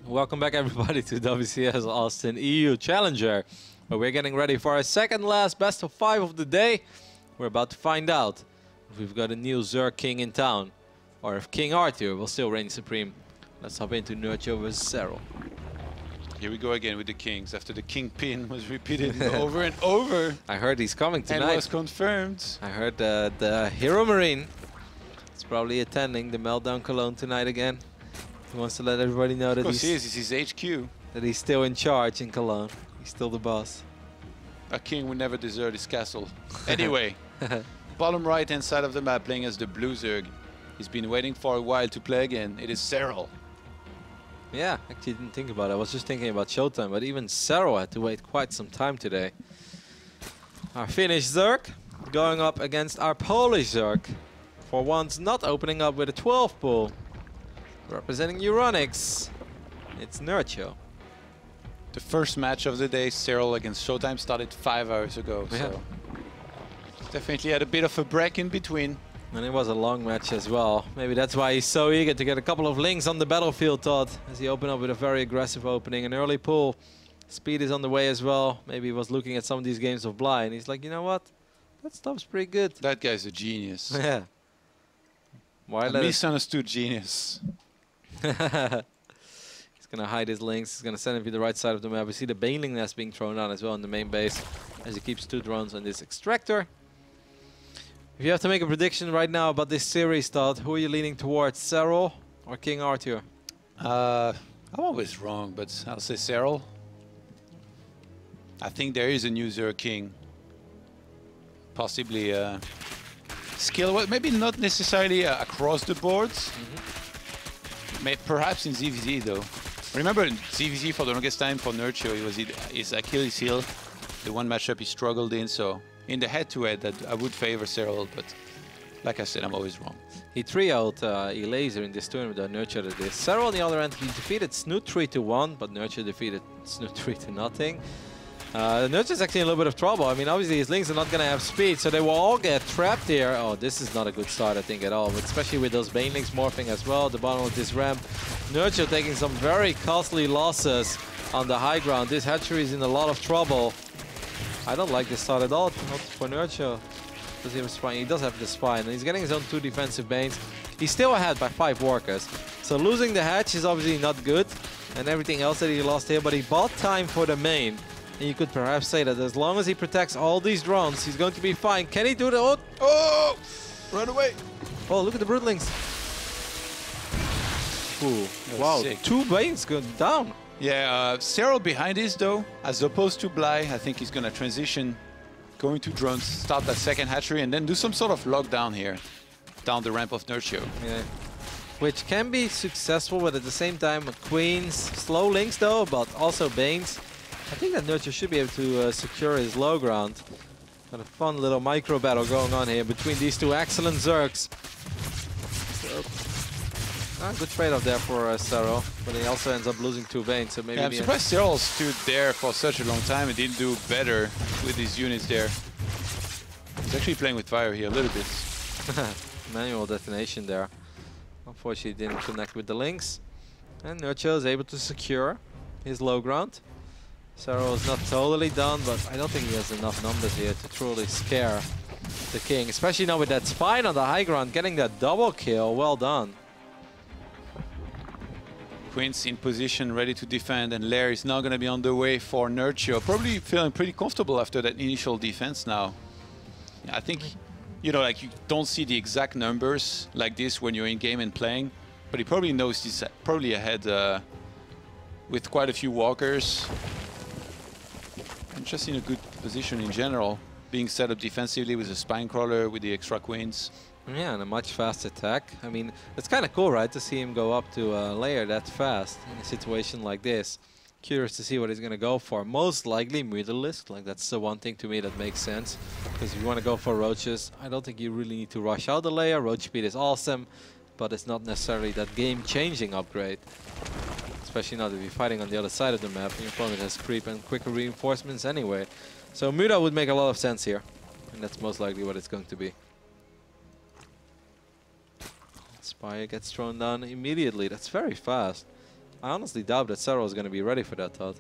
Welcome back, everybody, to WCS Austin EU Challenger, where we're getting ready for our second last best of 5 of the day. We're about to find out if we've got a new Zerg King in town, or if King Arthur will still reign supreme. Let's hop into Nerchio versus Serral. Here we go again with the Kings, after the Kingpin was repeated over and over. I heard he's coming tonight. And was confirmed. I heard the Hero Marine is probably attending the Meltdown Cologne tonight again. He wants to let everybody know that he's his HQ. That he's still in charge in Cologne. He's still the boss. A king would never desert his castle. Anyway, bottom right hand side of the map, playing as the Blue Zerg. He's been waiting for a while to play again. It is Serral. Yeah, actually didn't think about it. I was just thinking about Showtime, but even Serral had to wait quite some time today. Our Finnish Zerg going up against our Polish Zerg. For once, not opening up with a 12 pool. Representing Ro16, it's Nerchio. The first match of the day, Serral against Showtime, started 5 hours ago. Yeah. So definitely had a bit of a break in between. And it was a long match as well. Maybe that's why he's so eager to get a couple of links on the battlefield, Todd, as he opened up with a very aggressive opening. An early pull. Speed is on the way as well. Maybe he was looking at some of these games of Bly, and he's like, you know what? That stuff's pretty good. That guy's a genius. Yeah. Why a misunderstood genius. He's going to hide his links. He's going to send him to the right side of the map. We see the Baneling nest being thrown down as well in the main base, as he keeps 2 drones on this extractor. If you have to make a prediction right now about this series, Todd, who are you leaning towards, Serral or King Arthur? I'm always wrong, but I'll say Serral. I think there is a new Zerg King. Possibly skill, maybe not necessarily across the boards. Perhaps in ZvZ though. Remember in ZvZ for the longest time for Nerchio, it was his Achilles heel, the one matchup he struggled in. So in the head-to-head, that I would favor Serral, but like I said, I'm always wrong. He 3-0'd Elaser in this tournament that Nerchio did this. Serral on the other end, he defeated Snoot 3-1, but Nerchio defeated Snoot 3-0. Nerchio's actually in a little bit of trouble. I mean, obviously his links are not going to have speed, so they will all get trapped here. Oh, this is not a good start, I think, at all. But especially with those Banelings morphing as well at the bottom of this ramp. Nerchio taking some very costly losses on the high ground. This hatchery is in a lot of trouble. I don't like this start at all, not for Nerchio. Does he have a spine? He does have the spine, and he's getting his own 2 defensive Banes. He's still ahead by 5 workers. So losing the hatch is obviously not good, and everything else that he lost here, but he bought time for the main. And you could perhaps say that as long as he protects all these drones, he's going to be fine. Can he do the... Oh! Oh! Run away! Oh, look at the Broodlings. Ooh, wow, sick. 2 Banes going down. Yeah, Serral behind this though, as opposed to Bly. I think he's going to transition, going to drones, start that second hatchery, and then do some sort of lockdown here, down the ramp of Nerchio. Yeah. Which can be successful, but at the same time, Queens, slow links though, but also Banes. I think that Nerchio should be able to secure his low ground. Got a fun little micro battle going on here between these 2 excellent Zergs. So, good trade-off there for Serral, but he also ends up losing 2 Banes. So maybe I'm surprised Serral stood there for such a long time and didn't do better with his units there. He's actually playing with fire here a little bit. Manual detonation there. Unfortunately, didn't connect with the links. And Nerchio is able to secure his low ground. Serral is not totally done, but I don't think he has enough numbers here to truly scare the King. Especially now with that spine on the high ground, getting that double kill. Well done. Queen's in position, ready to defend, and Lair is now going to be on the way for Nerchio. Probably feeling pretty comfortable after that initial defense now. I think, you know, like you don't see the exact numbers like this when you're in game and playing, but he probably knows he's probably ahead with quite a few walkers. And just in a good position in general, being set up defensively with a spine crawler, with the extra queens. Yeah, and a much faster attack. I mean, it's kind of cool, right, to see him go up to a layer that fast in a situation like this. Curious to see what he's going to go for. Most likely Mutalisk, like that's the one thing to me that makes sense. Because if you want to go for roaches, I don't think you really need to rush out the layer. Roach speed is awesome, but it's not necessarily that game-changing upgrade. Especially now that you're fighting on the other side of the map, and your opponent has creep and quicker reinforcements anyway. So Muta would make a lot of sense here, and that's most likely what it's going to be. Spire gets thrown down immediately. That's very fast. I honestly doubt that Serral is going to be ready for that, Todd.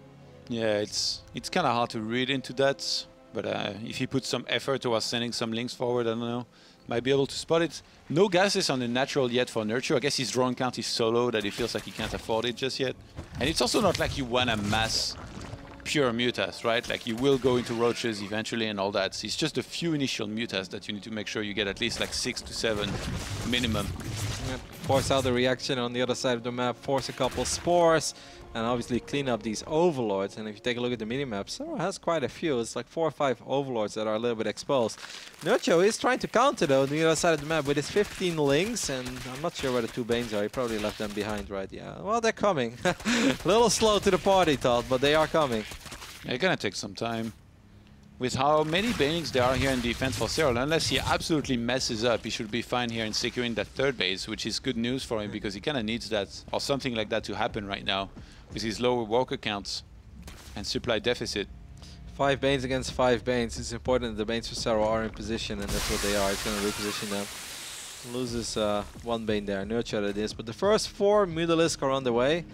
Yeah, it's kind of hard to read into that. But if he puts some effort towards sending some links forward, I don't know, might be able to spot it. No gases on the natural yet for Nerchio. I guess his drone count is so low that he feels like he can't afford it just yet. And it's also not like you want to mass pure mutas, right? Like you will go into roaches eventually and all that. It's just a few initial mutas that you need to make sure you get at least like 6 to 7 minimum. Yep. Force out the reaction on the other side of the map, force a couple spores, and obviously clean up these overlords. And if you take a look at the minimap, Serral has quite a few. It's like 4 or 5 overlords that are a little bit exposed. Nerchio is trying to counter though on the other side of the map with his 15 links, and I'm not sure where the 2 Banes are. He probably left them behind, right? Yeah, well, they're coming. A little slow to the party, Todd, but they are coming. It's gonna take some time. With how many Banings there are here in defense for Serral, unless he absolutely messes up, he should be fine here in securing that 3rd base, which is good news for him because he kind of needs that, or something like that to happen right now with his lower worker counts and supply deficit. 5 Banes against 5 Banes. It's important that the Banes for Serral are in position, and that's what they are. He's going to reposition them. Loses 1 Bane there. Nerchio it is, but the first 4 Mutalisk are on the way.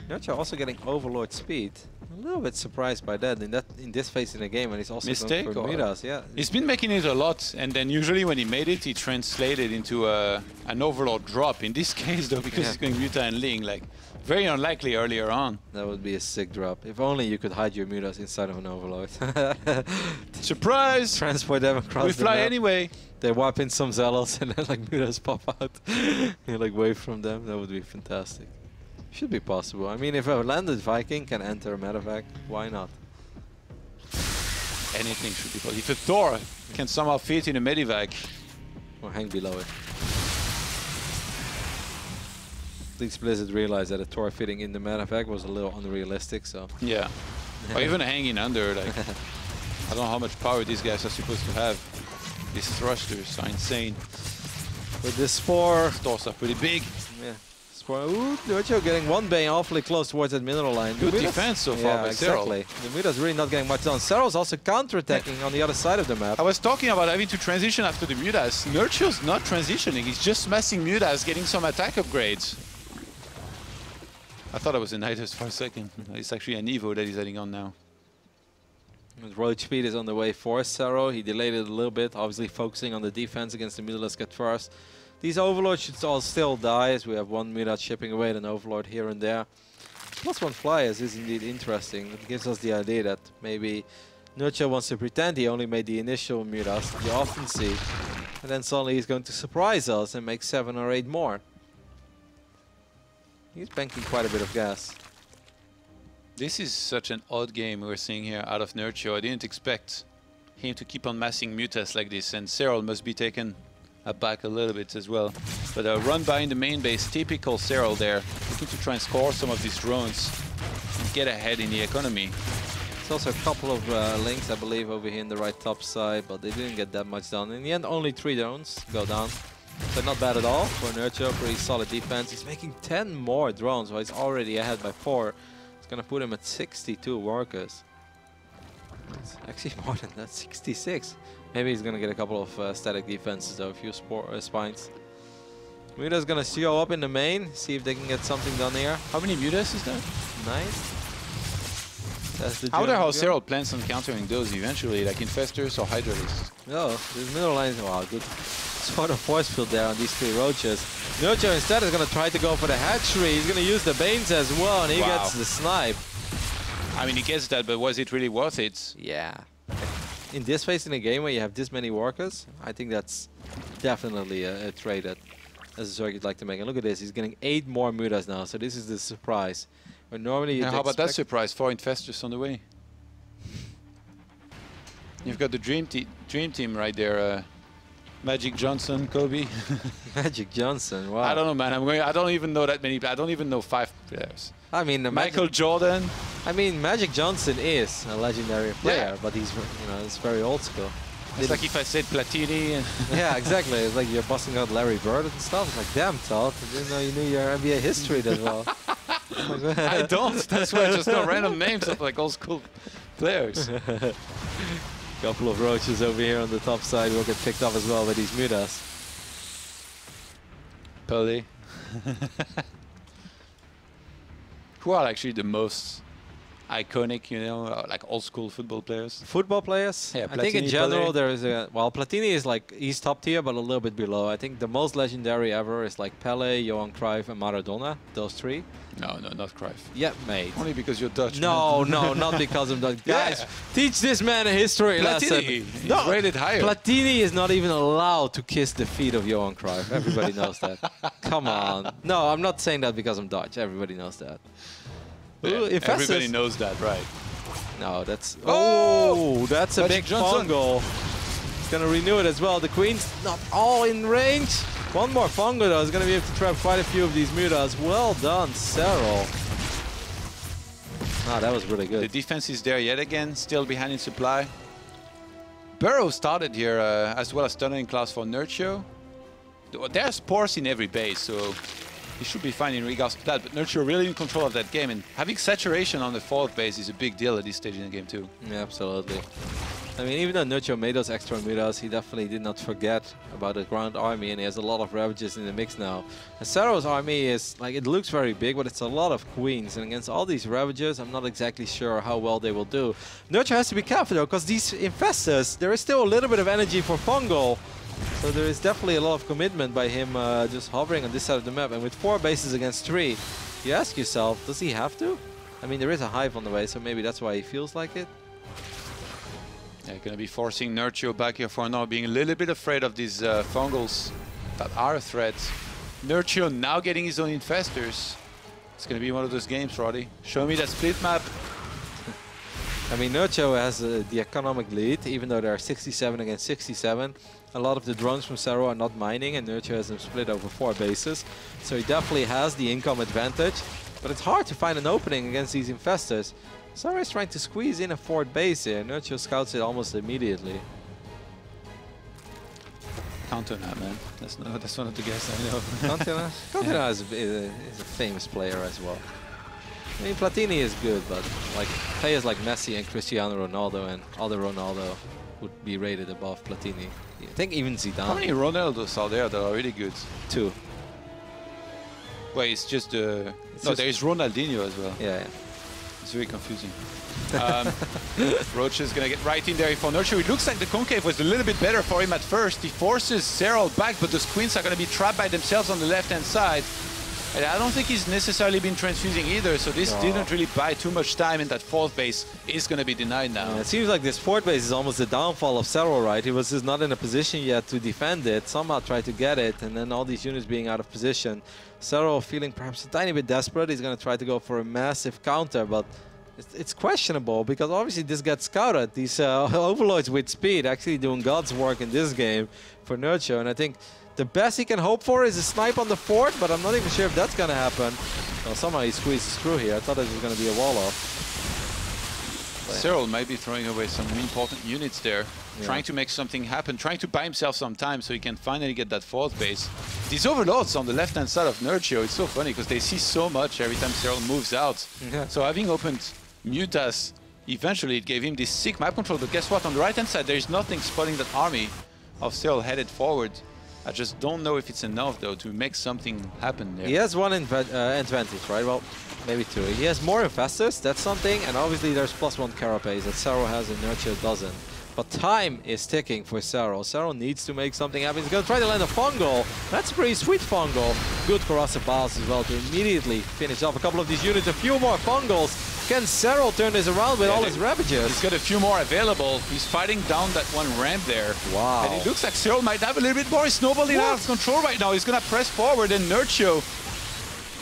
Nerchio also getting Overlord speed. A little bit surprised by that in this phase in the game, and he's also Mistake going for Midas. Yeah, he's been making it a lot, and then usually when he made it, he translated into an Overlord drop. In this case, though, because he's going Muta and Ling, like very unlikely earlier on. That would be a sick drop. If only you could hide your Midas inside of an Overlord. Surprise! Transport them across. We fly the map. anyway. They wipe in some Zealots, and then like Midas pop out. You like wave from them. That would be fantastic. Should be possible. I mean, if a landed Viking can enter a medevac, why not? Anything should be possible. If a Thor can somehow fit in a medevac. Or hang below it. At least Blizzard realized that a Thor fitting in the medevac was a little unrealistic, so... Yeah. Or even hanging under, like... I don't know how much power these guys are supposed to have. These thrusters are insane. With this Spore... Thors are pretty big. Yeah. Ooh, Nerchio getting 1 Bane awfully close towards that mineral line. Good defense so far by exactly. Serral. The Midas really not getting much done. Serral's also counter-attacking on the other side of the map. I was talking about having to transition after the Mutas. Nerchio's not transitioning, he's just smashing Mutas, getting some attack upgrades. I thought I was a Nidus for a second. It's actually an Evo that he's heading on now. Roach speed is on the way for Serral. He delayed it a little bit, obviously focusing on the defense against the Mutalisk at first. These Overlords should all still die, as we have 1 Mutat chipping away at an Overlord here and there. +1 flyers is indeed interesting. It gives us the idea that maybe Nerchio wants to pretend he only made the initial Mutas you often see, and then suddenly he's going to surprise us and make 7 or 8 more. He's banking quite a bit of gas. This is such an odd game we're seeing here out of Nerchio. I didn't expect him to keep on massing Mutas like this, and Serral must be taken aback a little bit as well. But a run by in the main base, typical Serral there, looking to try and score some of these drones and get ahead in the economy. There's also a couple of links, I believe, over here in the right top side, but they didn't get that much done. In the end, only 3 drones go down. So not bad at all for Nerchio, pretty solid defense. He's making 10 more drones, so he's already ahead by 4. It's gonna put him at 62 workers. It's actually more than that, 66. Maybe he's gonna get a couple of static defenses though, a few spines. Muta's gonna show up in the main, see if they can get something done here. How many Mutas is that? 9. That's the I wonder how Serral plans on countering those eventually, like Infestors or Hydralisks. No, this middle line is good sort of force field there on these 3 roaches. Nerchio instead is gonna try to go for the hatchery. He's gonna use the Banes as well, and he gets the snipe. I mean, he gets that, but was it really worth it? Yeah. In this phase in a game where you have this many workers, I think that's definitely a trade that as a circuit like to make. And look at this, he's getting 8 more Mutas now, so this is the surprise. When normally you'd how about that surprise? 4 Infestors on the way. You've got the dream team right there. Magic Johnson, Kobe. Magic Johnson, wow. I don't know, man. I don't even know that many. I don't even know 5 players. I mean, Michael Jordan. I mean, Magic Johnson is a legendary player, but he's, it's very old school. It's like if I said Platini. And yeah, exactly. It's like you're busting out Larry Bird and stuff. It's like, damn, Todd, I didn't know you knew your NBA history that well. I don't. That's why I just know random names of like old school players. Couple of roaches over here on the top side will get picked up as well by these Mutas. Pelly. Who are actually the most iconic, you know, like old school football players? Football players? Yeah, I think in Platini, general Pelé. there is a... Well, Platini is like, he's top tier, but a little bit below. I think the most legendary ever is like Pelé, Johan Cruyff, and Maradona. Those three. No, not Cruyff. Yeah, mate. Only because you're Dutch. No, no, not because of that. Guys, Yeah. teach this man a history lesson. Platini, he's rated higher. Platini is not even allowed to kiss the feet of Johan Cruyff. Everybody knows that. Come on. No, I'm not saying that because I'm Dutch. Everybody knows that. Yeah, Ooh, everybody knows that, right? No, that's... Oh, that's a big Johnson. fungal. He's going to renew it as well. The queen's not all in range. One more fungal, though, is going to be able to trap quite a few of these mutas. Well done, Serral. Ah, that was really good. The defense is there yet again, still behind in supply. Burrow started here as well as tunneling class for Nerchio. There's pores in every base, so he should be fine in regards to that. But Nerchio really in control of that game, and having saturation on the fourth base is a big deal at this stage in the game too. Yeah, absolutely. I mean, even though Nerchio made those extra mutas, he definitely did not forget about the ground army, and he has a lot of Ravages in the mix now. And Serral's army is, like, it looks very big, but it's a lot of queens, and against all these Ravages, I'm not exactly sure how well they will do. Nerchio has to be careful, though, because these Infestors, there is still a little bit of energy for fungal, so there is definitely a lot of commitment by him just hovering on this side of the map, and with 4 bases against 3, you ask yourself, does he have to? I mean, there is a hive on the way, so maybe that's why he feels like it. Yeah, going to be forcing Nerchio back here for now, being a little bit afraid of these fungals that are a threat. Nerchio now getting his own infestors. It's going to be one of those games, Roddy. Show me that split map. I mean, Nerchio has the economic lead, even though there are 67 against 67. A lot of the drones from Serral are not mining, and Nerchio has them split over 4 bases. So he definitely has the income advantage, but it's hard to find an opening against these infestors. Serral is trying to squeeze in a 4th base here. Nerchio scouts it almost immediately. Cantona, man. That's one of the guys I know. Cantona? Cantona is a famous player as well. I mean, Platini is good, but like players like Messi and Cristiano Ronaldo and other Ronaldo would be rated above Platini. I think even Zidane. How many Ronaldos are there that are really good? 2. Wait, it's just the... It's No, just there is Ronaldinho as well. Yeah. It's very confusing. Roach is going to get right in there for Nerchio. It looks like the concave was a little bit better for him at first. He forces Serral back, but those queens are going to be trapped by themselves on the left-hand side. And I don't think he's necessarily been transfusing either, so this didn't really buy too much time, and that 4th base is going to be denied now. Yeah, it seems like this 4th base is almost the downfall of Serral, right? He was just not in a position yet to defend it, somehow tried to get it, and then all these units being out of position. Serral feeling perhaps a tiny bit desperate. He's going to try to go for a massive counter, but it's questionable because obviously this gets scouted. These overlords with speed actually doing God's work in this game for Nerchio, and I think the best he can hope for is a snipe on the 4th, but I'm not even sure if that's going to happen. Well, somehow he squeezes through here. I thought it was going to be a wall-off. Serral might be throwing away some important units there, Yeah. trying to make something happen, trying to buy himself some time so he can finally get that 4th base. These overlords on the left-hand side of Nerchio, it's so funny because they see so much every time Serral moves out. Yeah. So having opened mutas, eventually it gave him this sick map control, but guess what? On the right-hand side, there is nothing spotting that army of Serral headed forward. I just don't know if it's enough, though, to make something happen there. He has one advantage, right? Well, maybe 2. He has more infestors, that's something, and obviously there's +1 carapace that Serral has and Nerchio doesn't. But time is ticking for Serral. Serral needs to make something happen. He's going to try to land a fungal. That's a pretty sweet fungal. Good corrosive bias as well to immediately finish off a couple of these units. A few more fungals. Can Serral turn this around with all his Ravages? He's got a few more available. He's fighting down that one ramp there. Wow. And it looks like Serral might have a little bit more. He's snowballing out of control right now. He's going to press forward, and Nerchio,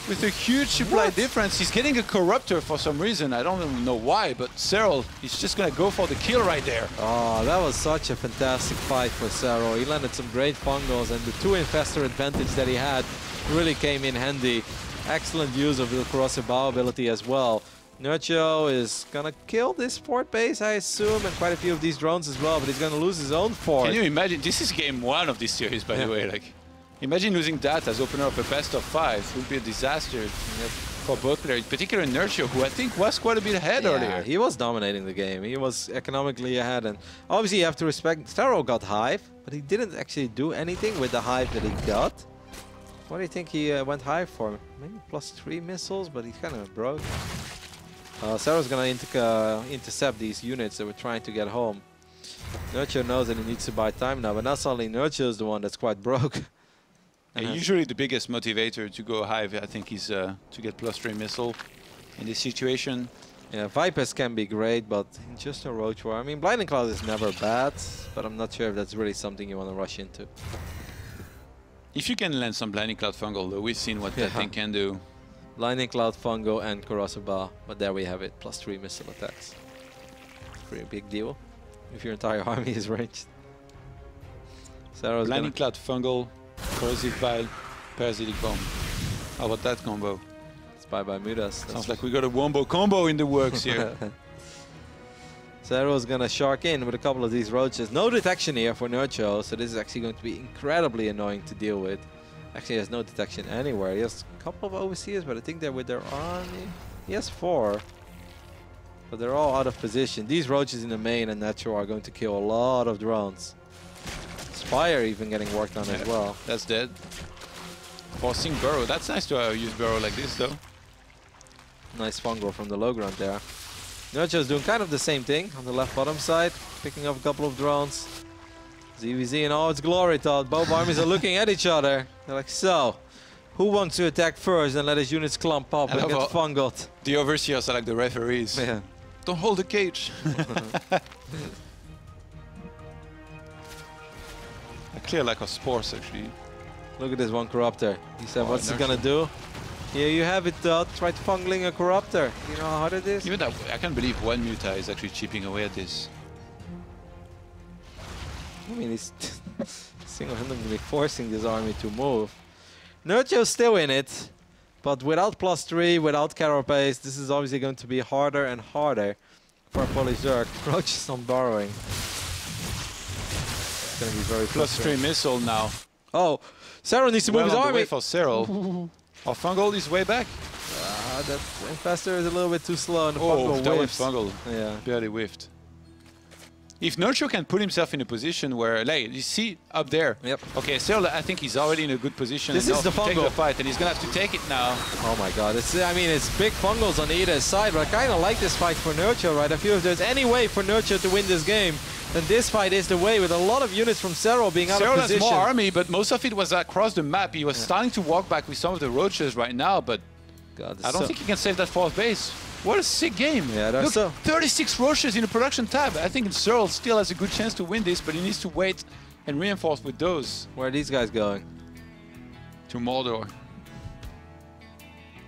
with a huge supply difference, he's getting a Corruptor for some reason. I don't even know why, but Serral, he's just going to go for the kill right there. Oh, that was such a fantastic fight for Serral. He landed some great fungals, and the 2 infestor advantage that he had really came in handy. Excellent use of the corrosive bow ability as well. Nerchio is gonna kill this 4th base, I assume, and quite a few of these drones as well, but he's gonna lose his own 4th. Can you imagine? This is game 1 of this series, by the way. Like, imagine losing that as opener of a best of 5. It would be a disaster for both players, particularly Nerchio, who I think was quite a bit ahead earlier. He was dominating the game. He was economically ahead, and obviously you have to respect. Serral got hive, but he didn't actually do anything with the hive that he got. What do you think he went high for? Maybe +3 missiles, but he's kind of broke. Serral's going to intercept these units that we're trying to get home. Nerchio knows that he needs to buy time now, but not suddenly Nerchio is the one that's quite broke. Yeah, usually the biggest motivator to go high, I think, is to get +3 missile in this situation. Yeah, Vipers can be great, but just a Roach War. I mean, Blinding Cloud is never bad, but I'm not sure if that's really something you want to rush into. If you can land some Blinding Cloud Fungal, though, we've seen what that thing can do. Blinding Cloud, Fungo, and Corrosive Bow. But there we have it, +3 missile attacks. Pretty big deal if your entire army is ranged. Blinding Cloud, Fungal, Corrosive Bile, Parasitic Bomb. How about that combo? It's bye-bye Mudas. Sounds like we got a wombo combo in the works here. Serral's gonna shark in with a couple of these roaches. No detection here for Nerchio, so this is actually going to be incredibly annoying to deal with. Actually, he has no detection anywhere. He has a couple of overseers, but I think they're with their army. He has 4, but they're all out of position. These roaches in the main and Nerchio are going to kill a lot of drones. Spire even getting worked on as well. That's dead. Forcing Burrow. That's nice to use Burrow like this, though. Nice fungal from the low ground there. Nerchio is doing kind of the same thing on the left bottom side, picking up a couple of drones. ZvZ in all its glory thought both armies are looking at each other. They're like, so, who wants to attack first and let his units clump up and get fungled? The overseers are like the referees. Yeah. Don't hold the cage. A clear lack of spores, actually. Look at this one Corruptor. He said, what's it gonna do? Here you have it, try fungling a Corruptor. You know how hard it is? Even that, I can't believe one Muta is actually chipping away at this. I mean, he's single-handedly forcing this army to move. Nerchio's still in it, but without +3, without Carapace, this is obviously going to be harder and harder for Polyzerk. Roach is on borrowing. It's going to be very +3 missile now. Oh, Serral needs to move his army. Way for Serral. Oh, Fungal is way back. That Infestor is a little bit too slow, and the Fungal whiffs. Fungal. Yeah. Barely whiffed. If Nerchio can put himself in a position where, like, you see up there. Yep. Okay, Serral, I think he's already in a good position. This is the Fungal. Take the fight, and he's gonna have to take it now. Oh my God! I mean, it's big fungals on either side, but I kind of like this fight for Nerchio, right? I feel if there's any way for Nerchio to win this game, then this fight is the way, with a lot of units from Serral being out of position. Serral has more army, but most of it was across the map. He was starting to walk back with some of the roaches right now, but God, I don't think he can save that 4th base. What a sick game. Yeah, that's Look, 36 roaches in a production tab. I think Serral still has a good chance to win this, but he needs to wait and reinforce with those. Where are these guys going? To Mordor.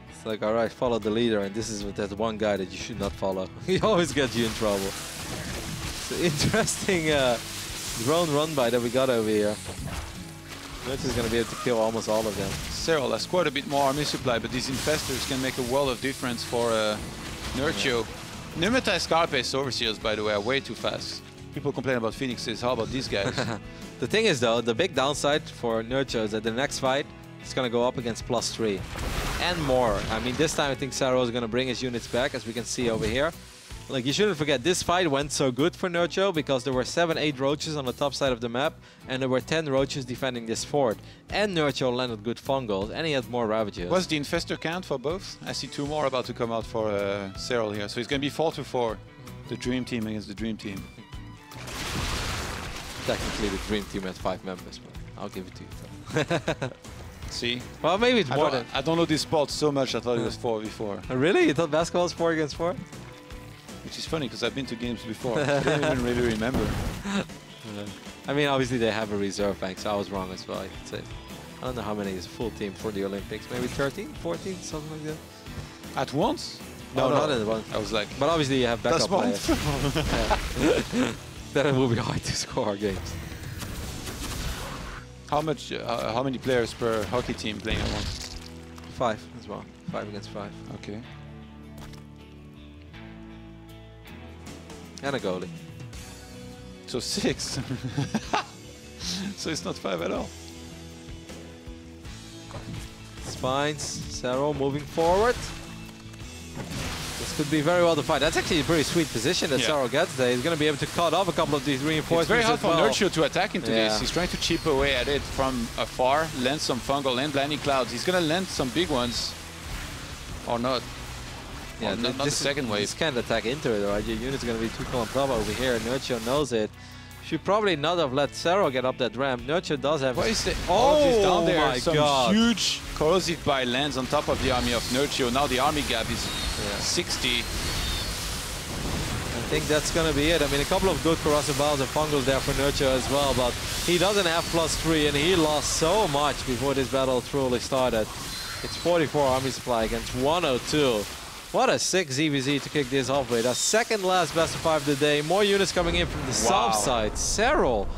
It's like, all right, follow the leader, and this is that one guy that you should not follow. He always gets you in trouble. It's an interesting drone run by that we got over here. Nerchio is going to be able to kill almost all of them. Serral has quite a bit more army supply, but these infestors can make a world of difference for Nerchio. Pneumatized Carapace overseers, by the way, are way too fast. People complain about Phoenixes. How about these guys? The thing is, though, the big downside for Nerchio is that the next fight is going to go up against +3 and more. I mean, this time I think Serral is going to bring his units back, as we can see over here. Like, you shouldn't forget, this fight went so good for Nerchio because there were 7-8 roaches on the top side of the map, and there were 10 roaches defending this fort. And Nerchio landed good fungals, and he had more ravages. What's the infestor count for both? I see 2 more about to come out for Serral here. So it's going to be 4-4. The Dream Team against the Dream Team. Technically, the Dream Team had 5 members, but I'll give it to you. See? Well, maybe it's more than... I don't know this sport so much, I thought it was 4 before. Really? You thought basketball was 4 against 4? Which is funny, because I've been to games before. I don't even really remember. I mean, obviously they have a reserve bank, so I was wrong as well, I could say. I don't know how many is full team for the Olympics. Maybe 13, 14, something like that. At once? No, not in one. I was like... But obviously you have backup players. Then it will be hard to score games. How many players per hockey team playing at once? 5 as well. 5 against 5. Okay. And a goalie. So 6. So it's not 5 at all. Spines, Serral moving forward. This could be very well defined. That's actually a pretty sweet position that Serral gets there. He's going to be able to cut off a couple of these reinforcements. It's very hard as for well. Nerchio to attack into this. He's trying to chip away at it from afar, land some fungal and blinding clouds. He's going to land some big ones. Or not. Yeah, not the second wave. This can't attack into it, right? Your unit's going to be too clumped up over here. Nerchio knows it. Should probably not have let Serral get up that ramp. Nerchio does have... What is the... Oh, down there. my Some God. huge corrosive bile lands on top of the army of Nerchio. Now the army gap is 60. I think that's going to be it. I mean, a couple of good corrosive biles and fungals there for Nerchio as well, but he doesn't have +3, and he lost so much before this battle truly started. It's 44 army supply against 102. What a sick ZvZ to kick this off with. A second last best of 5 of the day. More units coming in from the south side. Serral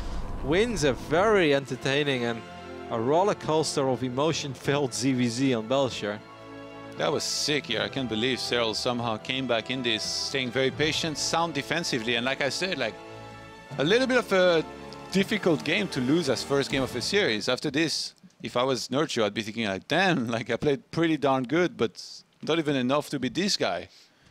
wins a very entertaining and a roller coaster of emotion-filled ZvZ on Belcher. That was sick here. I can't believe Serral somehow came back in this, staying very patient, sound defensively, and like I said, like a little bit of a difficult game to lose as first game of a series. After this, if I was Nerchio, I'd be thinking like, damn, like I played pretty darn good, but not even enough to beat this guy.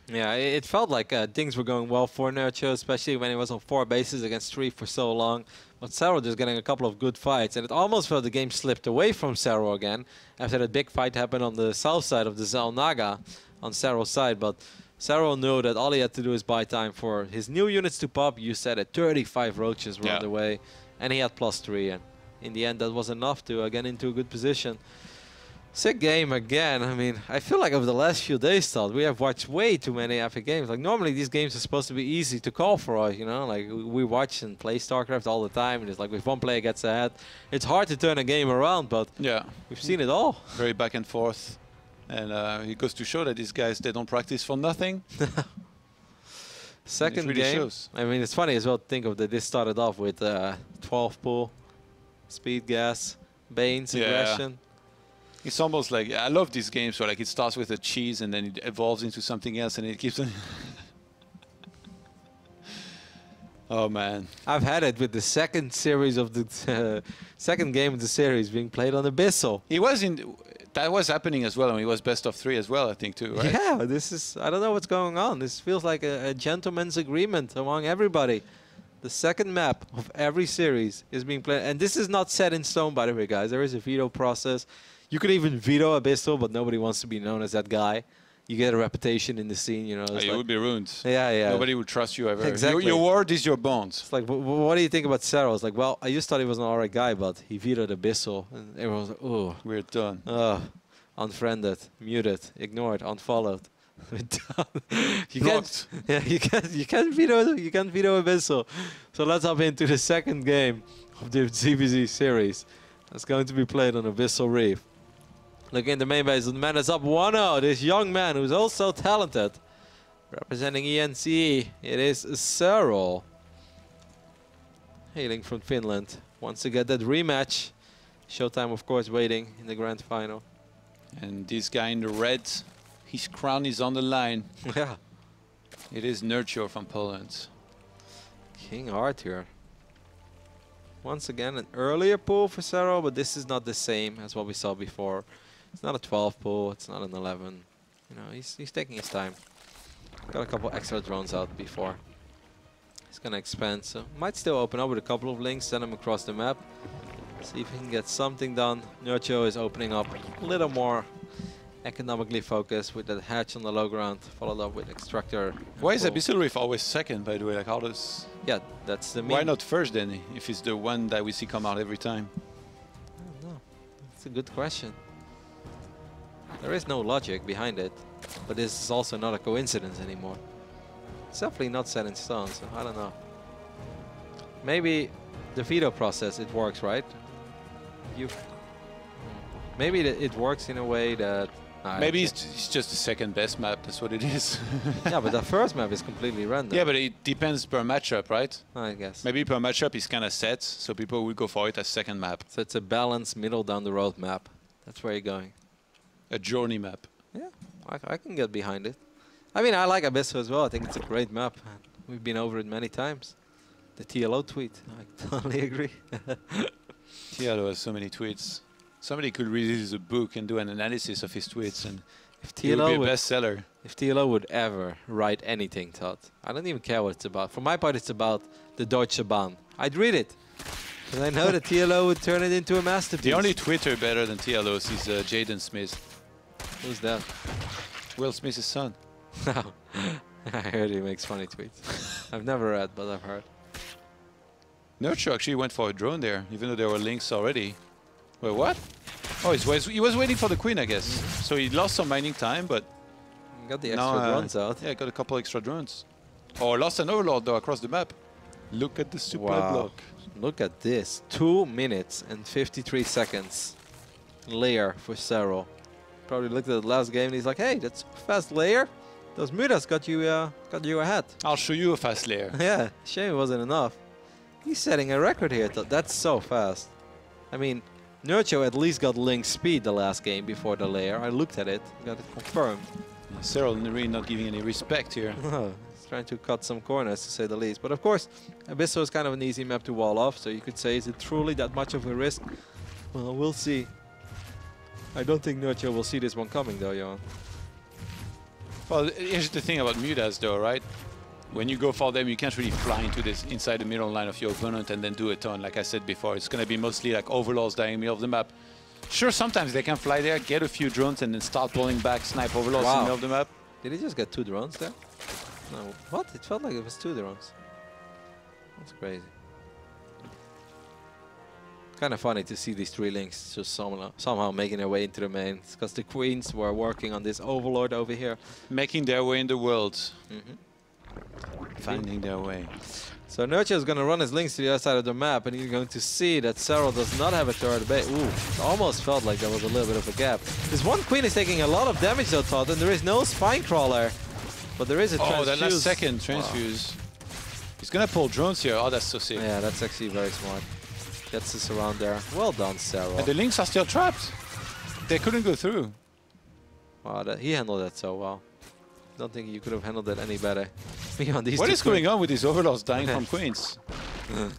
Yeah, it felt like things were going well for Nerchio, especially when he was on 4 bases against 3 for so long. But Serral just getting a couple of good fights, and it almost felt the game slipped away from Serral again after that big fight happened on the south side of the Zalnaga on Serral's side. But Serral knew that all he had to do is buy time for his new units to pop. You said it, 35 roaches were on the way, and he had +3, and in the end that was enough to get into a good position. Sick game again. I mean, I feel like over the last few days, Todd, we have watched way too many epic games. Like, normally these games are supposed to be easy to call for us, you know? Like, we watch and play StarCraft all the time, and it's like if one player gets ahead, it's hard to turn a game around, but we've seen it all. Very back and forth. And it goes to show that these guys, they don't practice for nothing. Second really game. Shows. I mean, it's funny as well to think of that this started off with 12 pull, speed gas, Bane's aggression. It's almost like, I love these games where like it starts with a cheese and then it evolves into something else and it keeps on. Oh man. I've had it with the second series of the second game of the series being played on Abyssal. He was in, that was happening as well, and he was best of 3 as well, I think too, right? Yeah, this is, I don't know what's going on. This feels like a gentleman's agreement among everybody. The second map of every series is being played, and this is not set in stone, by the way, guys. There is a veto process. You could even veto Abyssal, but nobody wants to be known as that guy. You get a reputation in the scene, you know. You like, would be ruined. Yeah. Nobody would trust you ever. Exactly. Your word is your bones. It's like, what do you think about Serral? It's like, well, I just thought he was an alright guy, but he vetoed Abyssal, and everyone was like, oh. We're done. Unfriended, muted, ignored, unfollowed. you Blocked. You can't veto Abyssal. So let's hop into the second game of the ZvZ series. That's going to be played on Abyssal Reef. Look in the main base, the man is up 1-0. This young man who's also talented. Representing ENCE, it is Serral. Hailing from Finland. Wants to get that rematch. Showtime, of course, waiting in the grand final. And this guy in the red, his crown is on the line. Yeah. It is Nerchio from Poland. King Heart here. Once again, an earlier pull for Serral, but this is not the same as what we saw before. It's not a 12 pull, it's not an 11. You know, he's taking his time. Got a couple extra drones out before. He's gonna expand, so might still open up with a couple of links, send him across the map. See if he can get something done. Nerchio is opening up a little more economically focused with that hatch on the low ground, followed up with extractor. Why is Abyssal Reef always second, by the way? Like, how does... Yeah, that's the meme. Why not first then, if it's the one that we see come out every time? I don't know. That's a good question. There is no logic behind it, but this is also not a coincidence anymore. It's definitely not set in stone, so I don't know. Maybe the veto process, it works, right? Maybe it works in a way that... Maybe it's just the second best map, that's what it is. Yeah, but the first map is completely random. Yeah, but it depends per matchup, right? I guess. Maybe per matchup is kind of set, so people will go for it as second map. So it's a balanced middle down the road map. That's where you're going. A journey map. Yeah, I can get behind it. I mean, I like Abyssal as well. I think it's a great map. We've been over it many times. The TLO tweet, I totally agree. TLO has so many tweets. Somebody could release a book and do an analysis of his tweets, and if he would be a TLO bestseller. If TLO would ever write anything, Todd, I don't even care what it's about. For my part, it's about the Deutsche Bahn. I'd read it. Because I know that TLO would turn it into a masterpiece. The only Twitter better than TLO's is Jaden Smith. Who's that? Will Smith's son. No. I heard he makes funny tweets. I've never read, but I've heard. Nerchio actually went for a drone there, even though there were links already. Wait, what? Oh, he was waiting for the queen, I guess. So he lost some mining time, but... Got the extra drones out. Yeah, got a couple extra drones. Oh, lost an overlord, though, across the map. Look at the supply block. Look at this. 2 minutes and 53 seconds. Layer for Serral. Probably looked at the last game and he's like, hey, that's a fast layer. Those mutas got you ahead. I'll show you a fast layer. Yeah, shame it wasn't enough. He's setting a record here. That's so fast. I mean, Nerchio at least got link speed the last game before the layer. I looked at it, got it confirmed. Serral really not giving any respect here. He's trying to cut some corners, to say the least. But of course, Abysso is kind of an easy map to wall off, so you could say, is it truly that much of a risk? Well, we'll see. I don't think Nerchio will see this one coming, though, Johan. Well, here's the thing about mutas, though, right? When you go for them, you can't really fly into this inside the middle line of your opponent and then do a ton. Like I said before, it's going to be mostly like overlords dying in the middle of the map. Sure, sometimes they can fly there, get a few drones, and then start pulling back, snipe overlords in the middle of the map. Did he just get 2 drones there? No. What? It felt like it was 2 drones. That's crazy. Kind of funny to see these 3 links just somehow making their way into the main. It's because the queens were working on this overlord over here. Making their way in the world. Finding their way. So Nerchio is going to run his links to the other side of the map, and he's going to see that Serral does not have a third base. Ooh, it almost felt like there was a little bit of a gap. This one queen is taking a lot of damage though, Todd, and there is no spine crawler. But there is a transfuse. Oh, that last second transfuse. Wow. He's going to pull drones here. Oh, that's so sick. Yeah, that's actually very smart. Gets us around there. Well done, Serral. And the links are still trapped. They couldn't go through. Wow, he handled that so well. Don't think you could have handled it any better. What is going on with these overlords dying from queens?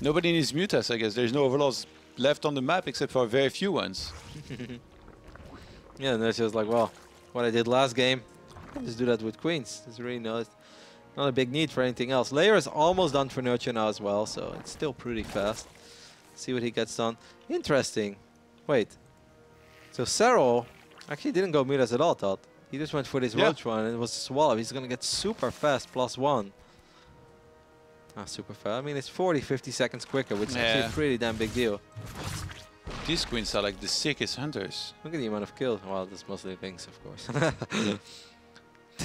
Nobody needs mutas, I guess. There's no overlords left on the map except for very few ones. Yeah, and that's just like, well, what I did last game, I can just do that with queens. There's really not a big need for anything else. Layer is almost done for Nerchio now as well, so it's still pretty fast. See what he gets done. Interesting. Wait. So Serral actually didn't go mutas at all, Todd. He just went for this roach one, and it was a swallow. He's going to get super fast +1. Ah, super fast. I mean, it's 40, 50 seconds quicker, which is actually a pretty damn big deal. These queens are like the sickest hunters. Look at the amount of kills. Well, there's mostly things, of course.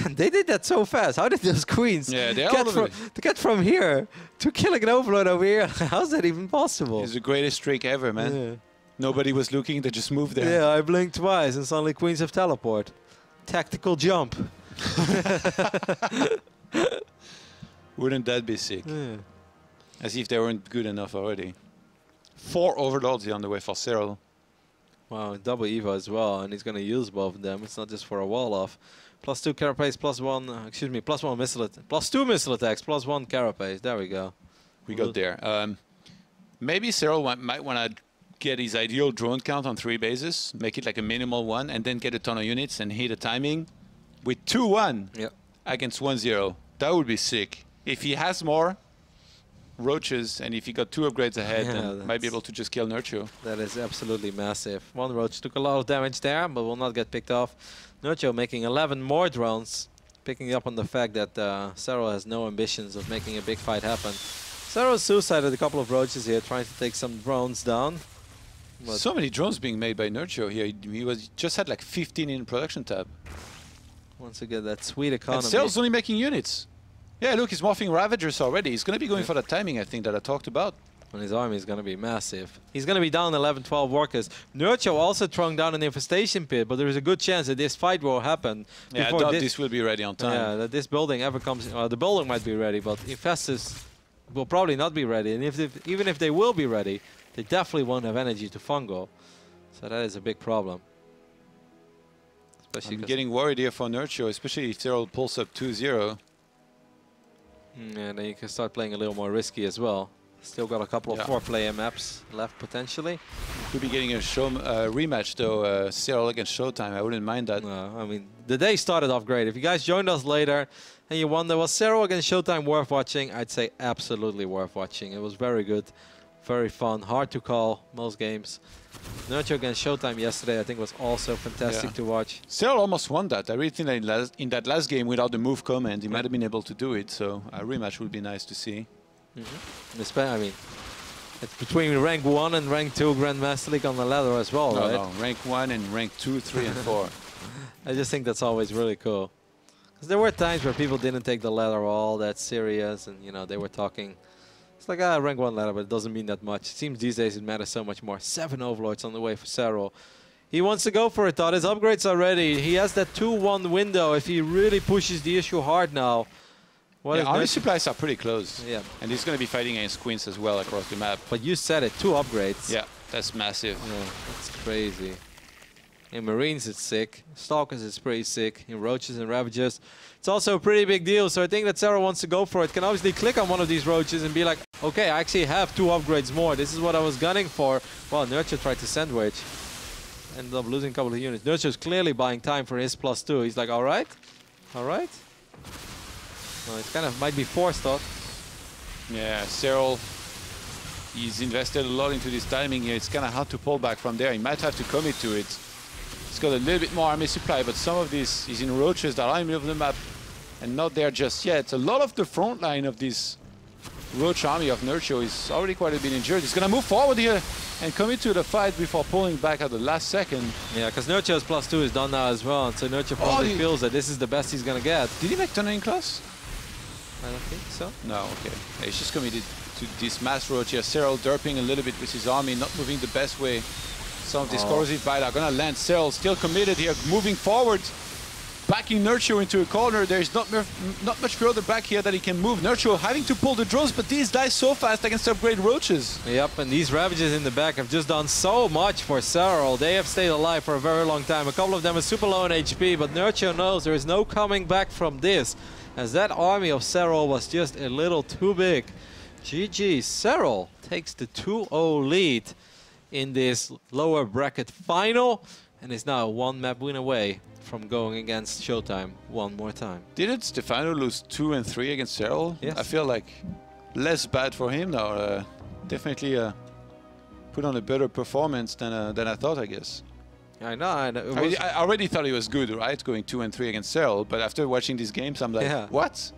They did that so fast. How did those queens get from here to killing an overlord over here? How's that even possible? It's the greatest trick ever, man. Yeah. Nobody was looking, they just moved there. Yeah, I blinked twice, and suddenly queens have teleport. Tactical jump. Wouldn't that be sick? Yeah. As if they weren't good enough already. 4 overlords here on the way for Serral. Wow, double Evo as well, and he's going to use both of them. It's not just for a wall off. +2 carapace, +1, excuse me, +1 missile attack, +2 missile attacks, +1 carapace. There we go. We got there. Maybe Serral might want to get his ideal drone count on 3 bases, make it like a minimal one, and then get a ton of units and hit a timing with 2-1 against 1-0. That would be sick. If he has more roaches and if he got 2 upgrades ahead, then might be able to just kill Nerchio. That is absolutely massive. 1 roach took a lot of damage there, but will not get picked off. Nerchio making 11 more drones, picking up on the fact that Serral has no ambitions of making a big fight happen. Serral suicided a couple of roaches here, trying to take some drones down. But so many drones being made by Nerchio here. He just had like 15 in production tab. Once again, that sweet economy. And Serral's only making units. Yeah, look, he's morphing Ravagers already. He's going to be going for the timing, I think, that I talked about. And his army is going to be massive. He's going to be down 11, 12 workers. Nerchio also throwing down an infestation pit, but there is a good chance that this fight will happen. Yeah, I doubt this will be ready on time. Yeah, that this building ever comes. The building might be ready, but Infestus will probably not be ready. And even if they will be ready, they definitely won't have energy to fungal. So that is a big problem. I'm getting worried here for Nerchio, especially if Serral pulls up 2-0. Yeah, then you can start playing a little more risky as well. Still got a couple of 4-player maps left potentially. Could be getting a rematch though, Serral against Showtime. I wouldn't mind that. No, I mean the day started off great. If you guys joined us later and you wonder, was Serral against Showtime worth watching? I'd say absolutely worth watching. It was very good, very fun, hard to call most games. Nerchio against Showtime yesterday, I think, was also fantastic to watch. Serral almost won that. I really think that in that last game, without the move command, he might have been able to do it. So a rematch would be nice to see. I mean, it's between rank 1 and rank 2 Grandmaster League on the ladder as well, right? No, rank 1 and rank 2, 3, and 4. I just think that's always really cool. Because there were times where people didn't take the ladder all that serious, and you know, they were talking. It's like, rank 1 ladder, but it doesn't mean that much. It seems these days it matters so much more. 7 Overlords on the way for Serral. He wants to go for it, Todd. His upgrades are ready. He has that 2-1 window if he really pushes the issue hard now. Army supplies are pretty close. Yeah. And he's going to be fighting against Queens as well across the map. But you said it, 2 upgrades. Yeah, that's massive. Yeah, that's crazy. In Marines, it's sick. Stalkers, it's pretty sick. In Roaches and Ravagers, it's also a pretty big deal. So I think that Serral wants to go for it. Can obviously click on one of these Roaches and be like, okay, I actually have 2 upgrades more. This is what I was gunning for. Well, Nerchio tried to sandwich. Ended up losing a couple of units. Nerchio's clearly buying time for his +2. He's like, all right. All right. Well, it kind of might be forced, though. Yeah, Serral, he's invested a lot into this timing here. It's kind of hard to pull back from there. He might have to commit to it. He's got a little bit more army supply, but some of this is in Roaches that are in the middle of the map and not there just yet. A lot of the front line of this Roach army of Nerchio is already quite a bit injured. He's going to move forward here and commit to the fight before pulling back at the last second. Yeah, because Nerchio's +2 is done now as well, and so Nerchio probably feels that this is the best he's going to get. Did he make tunneling class? I don't think so. No, okay. Yeah, he's just committed to this mass roach here. Serral derping a little bit with his army, not moving the best way. Some of these corrosive bite are going to land. Serral still committed here, moving forward. Backing Nerchio into a corner. There's not much further back here that he can move. Nerchio having to pull the drones, but these die so fast against upgrade Roaches. Yep, and these Ravages in the back have just done so much for Serral. They have stayed alive for a very long time. A couple of them are super low in HP, but Nerchio knows there is no coming back from this, as that army of Serral was just a little too big. GG, Serral takes the 2-0 lead in this lower bracket final, and is now 1 map win away from going against Showtime one more time. Didn't Stefano lose 2 and 3 against Serral? Yes. I feel like less bad for him now. Definitely put on a better performance than I thought, I guess. I know. I already thought he was good, right? Going 2 and 3 against Serral, but after watching these games, I'm like, what?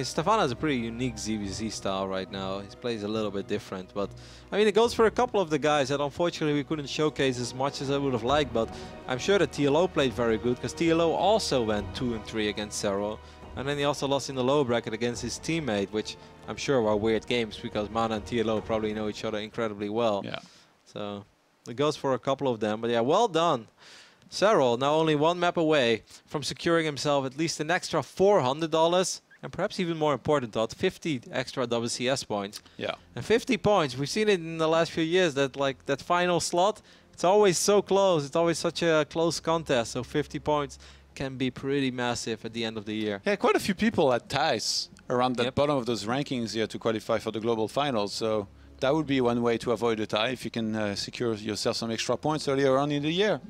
Stefano has a pretty unique ZvZ style right now. He plays a little bit different, but I mean, it goes for a couple of the guys that unfortunately we couldn't showcase as much as I would have liked, but I'm sure that TLO played very good, because TLO also went 2 and 3 against Serral, and then he also lost in the low bracket against his teammate, which I'm sure were weird games, because Mana and TLO probably know each other incredibly well. Yeah. So it goes for a couple of them, but yeah, well done. Serral now only 1 map away from securing himself at least an extra $400. And perhaps even more important, Todd, 50 extra WCS points. Yeah. And 50 points, we've seen it in the last few years, that like that final slot, it's always so close. It's always such a close contest. So 50 points can be pretty massive at the end of the year. Yeah, quite a few people had ties around the bottom of those rankings here to qualify for the global finals. So that would be one way to avoid a tie, if you can secure yourself some extra points earlier on in the year.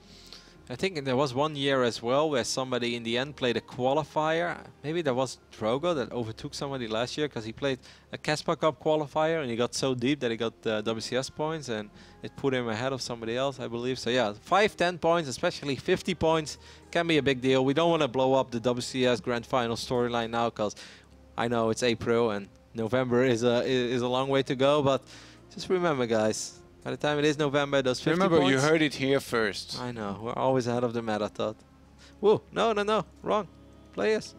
I think there was one year as well where somebody in the end played a qualifier. Maybe there was Drogo that overtook somebody last year, because he played a Casper Cup qualifier and he got so deep that he got WCS points, and it put him ahead of somebody else, I believe. So yeah, 5, 10 points, especially 50 points, can be a big deal. We don't want to blow up the WCS Grand Final storyline now, because I know it's April and November is a long way to go, but just remember, guys, by the time it is November, those 50 Remember, points, you heard it here first. I know, we're always ahead of the meta, Todd. Whoa, no, wrong. Players.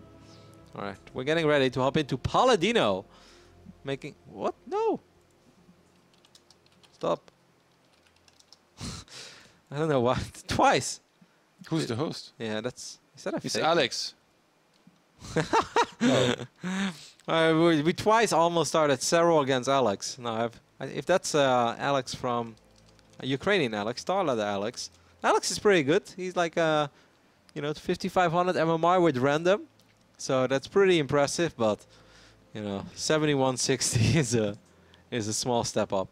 All right, we're getting ready to hop into Paladino. Making, what? No. Stop. I don't know why. Twice. Who's the host? Yeah, is that a It's fake? Alex. We twice almost started Serral against Alex. Now, if that's Alex from Ukrainian Alex, Starladder Alex. Alex is pretty good. He's like 5,500 MMR with random, so that's pretty impressive. But 7160 is a small step up.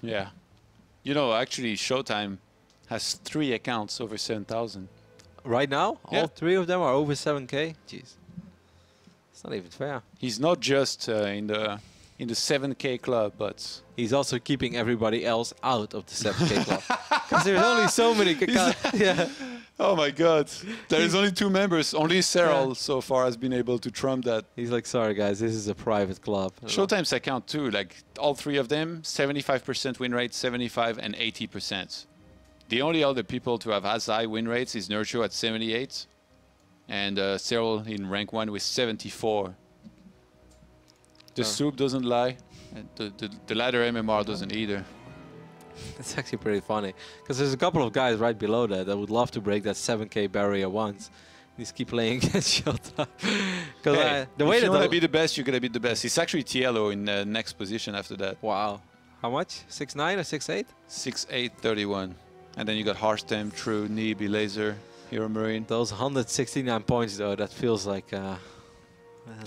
Yeah, actually, Showtime has 3 accounts over 7,000. Right now, Yeah. all 3 of them are over 7K. Jeez, it's not even fair. He's not just in the 7K club, but He's also keeping everybody else out of the 7K club because there's only so many. Yeah. oh my God, there is only 2 members. Only Serral so far has been able to trump that. He's like, sorry guys, this is a private club. Showtime's account too, like all 3 of them, 75% win rate, 75 and 80%. The only other people to have as high win rates is Nerchio at 78 and Serral in rank 1 with 74. The soup doesn't lie, and the ladder MMR doesn't either. It's actually pretty funny because there's a couple of guys right below that would love to break that 7K barrier once. Just keep playing against Showtime. Hey, the way if you that want to be the best, you're going to be the best. It's actually Tielo in the next position after that. Wow. How much? 6'9" or 6'8"? 6'8", 31. And then you got Harstem, True, Neeb, Laser, Hero Marine. Those 169 points though, that feels like... that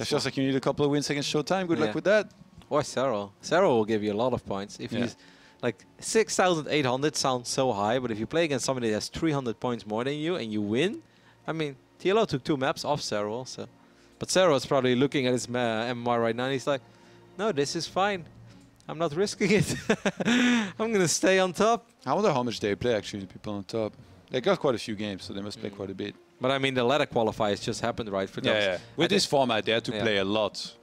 feels like you need a couple of wins against Showtime. Good luck with that. Or Serral. Serral will give you a lot of points. If he's like 6,800 sounds so high, but if you play against somebody that has 300 points more than you and you win, I mean, TLO took 2 maps off Serral, so. But Serral is probably looking at his MMR right now and he's like, no, this is fine. I'm not risking it. I'm going to stay on top. I wonder how much they play, actually, the people on top. They got quite a few games, so they must play quite a bit. But I mean, the ladder qualifiers just happened, right? For yeah. With this format, they had to play a lot.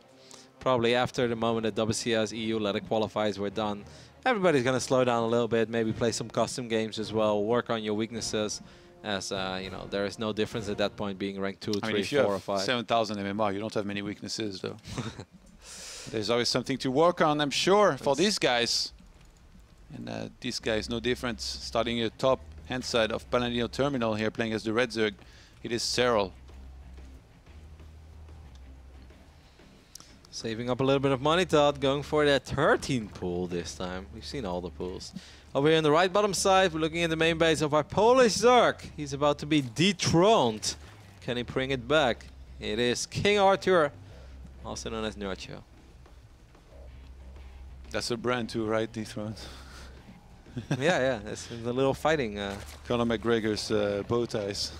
Probably after the moment that WCS EU ladder qualifiers were done, everybody's going to slow down a little bit, maybe play some custom games as well, work on your weaknesses. As you know, there is no difference at that point being ranked 2, 3, 4, or 5. 7,000 MMR, you don't have many weaknesses, though. There's always something to work on, I'm sure, for these guys. And this guy is no different. Starting at top hand side of Paladino Terminal here, playing as the Red Zerg. It is Serral. Saving up a little bit of money, Todd. Going for that 13 pool this time. We've seen all the pools. Over here on the right bottom side, we're looking at the main base of our Polish Zerg. He's about to be dethroned. Can he bring it back? It is King Arthur, also known as Nerchio. That's a brand too, right? Dethroned. yeah, that's the little fighting. Conor McGregor's bow ties.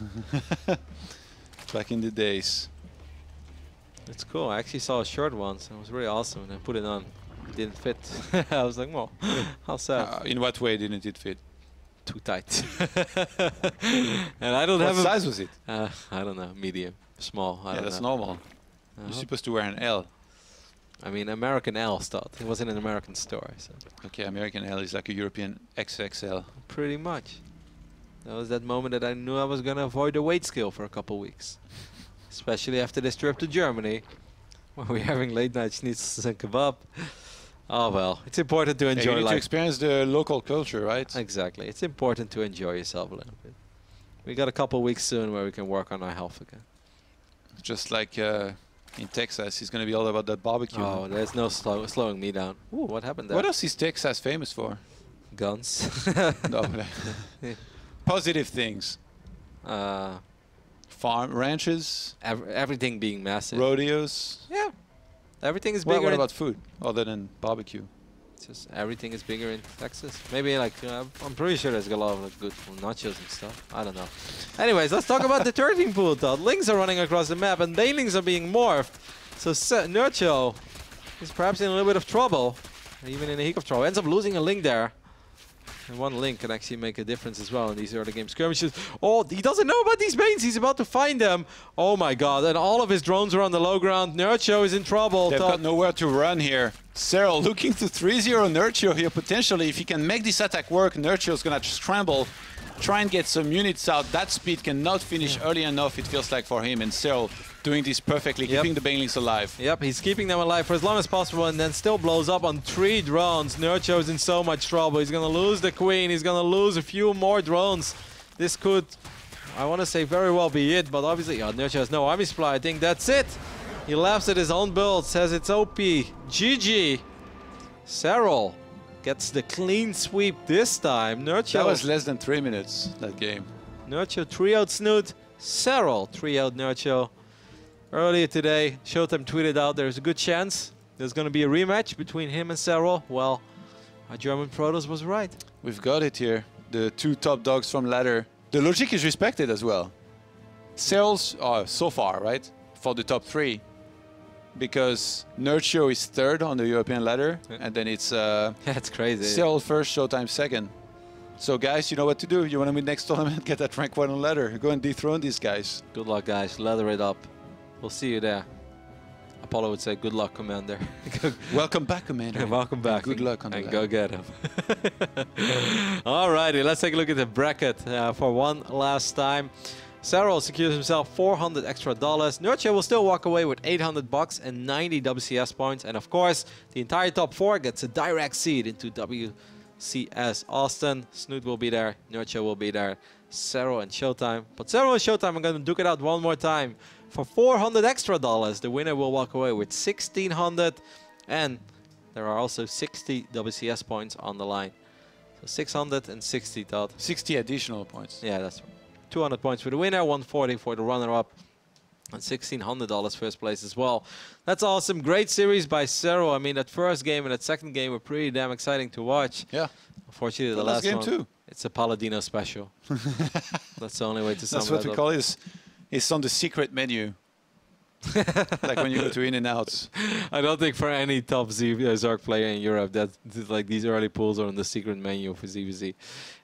Back in the days. It's cool. I actually saw a shirt once. It was really awesome, and I put it on. It didn't fit. I was like, well, how sad. In what way didn't it fit? Too tight. And I don't have. What size was it? I don't know. Medium, small. I don't that's know. normal. You're supposed to wear an L. I mean, American L stuff. It was in an American store. So. Okay, American L is like a European XXL. Pretty much. That was that moment that I knew I was going to avoid the weight scale for a couple weeks. Especially after this trip to Germany, where we're having late night schnitzels and kebab. Oh well, it's important to enjoy you need life. to experience the local culture, right? Exactly. It's important to enjoy yourself a little bit. We got a couple weeks soon where we can work on our health again. Just like in Texas, it's going to be all about that barbecue. Oh, there's no slowing me down. Ooh, what happened there? What else is Texas famous for? Guns. No, positive things. Farm ranches. Everything being massive. Rodeos. Yeah. Everything is bigger. What about food other than barbecue? Just everything is bigger in Texas. Maybe like I'm pretty sure there's a lot of like, good nachos and stuff. I don't know. Anyways, let's talk about the 13 pool. Todd. Lings are running across the map and banelings are being morphed. So Nerchio is perhaps in a little bit of trouble, even in a heap of trouble. Ends up losing a link there. And one link can actually make a difference as well in these early game skirmishes. Oh, he doesn't know about these banes. He's about to find them. Oh my god. And all of his drones are on the low ground. Nerchio is in trouble. They've got nowhere to run here. Serral looking to 3-0 Nerchio here potentially. If he can make this attack work, Nerchio's gonna scramble, try and get some units out. That speed cannot finish early enough, it feels like, for him. And Serral doing this perfectly, keeping the banelings alive. Yep, he's keeping them alive for as long as possible and then still blows up on 3 drones. Nerchio is in so much trouble. He's going to lose the queen. He's going to lose a few more drones. This could, I want to say, very well be it, but obviously Nerchio has no army supply. I think that's it. He laughs at his own build, says it's OP. GG. Serral gets the clean sweep this time. Nerchio. That was less than 3 minutes, that game. Nerchio 3-0 Snoot. Serral 3-0 Nerchio. Earlier today, Showtime tweeted out there's a good chance there's going to be a rematch between him and Serral. Well, our German Protoss was right. We've got it here. The 2 top dogs from ladder. The logic is respected as well. Serral's so far, right, for the top 3, because Nerchio is 3rd on the European ladder, and then it's that's crazy. Serral 1st, Showtime 2nd. So guys, you know what to do. You want to win next tournament, get that rank 1 on ladder. Go and dethrone these guys. Good luck, guys. Ladder it up. We'll see you there. Apollo would say, good luck, Commander. Welcome back, Commander. Welcome back. Good luck on the ladder. Go get him. Alrighty, let's take a look at the bracket for one last time. Serral secures himself $400 extra. Nerchio will still walk away with $800 and 90 WCS points. And of course, the entire top 4 gets a direct seed into WCS Austin. Snoot will be there. Nerchio will be there. Serral and Showtime. But Serral and Showtime are going to duke it out one more time. For $400 extra, the winner will walk away with $1,600. And there are also 60 WCS points on the line. So 660, Todd. 60 additional points. Yeah, that's right. 200 points for the winner, 140 for the runner-up, and $1,600 first place as well. That's awesome. Great series by Serral. I mean, that first game and that second game were pretty damn exciting to watch. Yeah. Unfortunately, the last last game one, too. It's a Paladino special. That's the only way to sum That's that what we up. call it. It's on the secret menu. Like when you go to In-N-Outs. I don't think for any top Zark player in Europe that like these early pools are on the secret menu for ZvZ.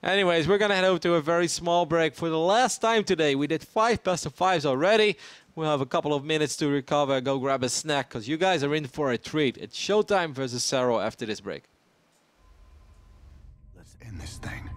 Anyways, we're gonna head over to a very small break. For the last time today, we did 5 best of 5s already. We'll have a couple of minutes to recover, go grab a snack, because you guys are in for a treat. It's Showtime versus Serral after this break. Let's end this thing.